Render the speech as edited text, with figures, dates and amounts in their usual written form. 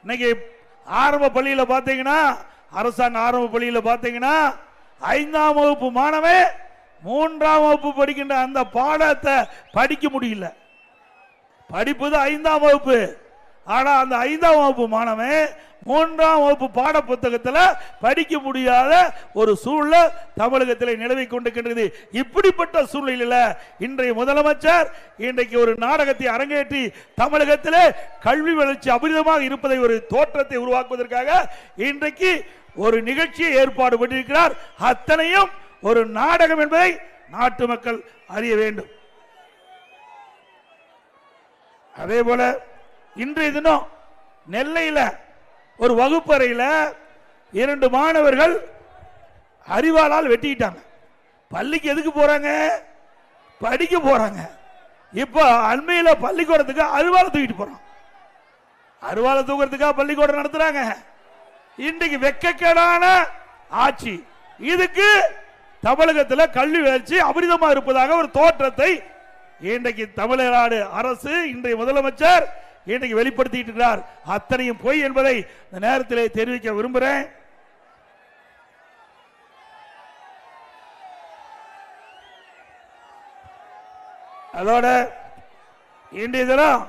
இன்னைக்கு ஆரம்ப பள்ளியில் பார்த்தீங்கன்னா, அரசாங்க ஆரம்ப பள்ளியில் பார்த்தீங்கன்னா 5ஆம் வகுப்பு மாணவன் 3ஆம் வகுப்பு படிக்கின்ற அந்த பாடத்தை படிக்க முடியல. படிப்பது 5ஆம் வகுப்பு. ஆனா அந்த 5ஆம் வகுப்பு மாணவன் 3ஆம் வகுப்பு பாட புத்தகத்தில் படிக்க முடியாத ஒரு சூழ்நிலை தமிழகத்தில் நிலவி கொண்டிருக்கின்றது. இப்படிப்பட்ட சூழ்நிலையில் இன்றைய முதலமைச்சர் இன்றைக்கு ஒரு நாடகத்தை அரங்கேற்றி தமிழகத்திலே கல்வி வளர்ச்சி அபரிதமாக இருப்பதை ஒரு தோற்றத்தை உருவாக்குவதற்காக இன்றைக்கு ஒரு நிகழ்ச்சியை ஏற்பாடு பண்ணியிருக்கிறார். அத்தனையும் ஒரு நாடகம் என்பதை நாட்டு மக்கள் அறிய வேண்டும். அதே போல இன்றைய தினம் நெல்லையில் ஒரு வகுப்பறையில் 2 மாணவர்கள் அரிவாளால் வெட்டிட்டாங்க. பள்ளிக்கு எதுக்கு போறாங்க? படிக்க போறாங்க. இப்ப அண்மையில் பள்ளிக்கூடத்துக்கு அரிவாளை தூக்கிட்டு போறோம். அரிவாளை தூக்கிறதுக்காக பள்ளிக்கூடம் நடத்துறாங்க. இன்றைக்கு வெட்கக்கேடான ஆட்சி. இதுக்கு தமிழகத்தில் கல்வி வளர்ச்சி அபரிதமாக இருப்பதாக ஒரு தோற்றத்தை இன்றைக்கு தமிழ்நாடு அரசு இன்றைய முதலமைச்சர் இன்றைக்கு வெளிப்படுத்திட்டு இருக்கிறார். அத்தனையும் பொய் என்பதை இந்த நேரத்தில் தெரிவிக்க விரும்புகிறேன். அதோட இன்றைய தினம்